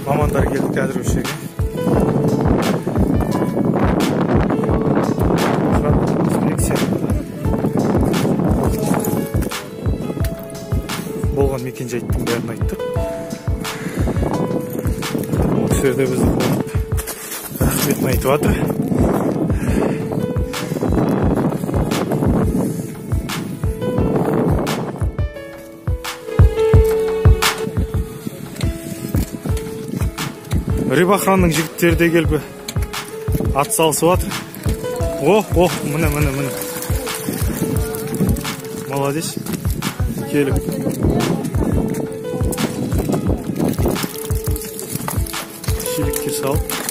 Мамандар келді қазір осы жерге. Болған мекен жайттың бәрін айттық. Осы жерде бізді рахметін айтып жатыр. Рибахранның жігіттері де келіп ат салысып жатыр. Міне. Молодец. Келіп. Шелектер салып.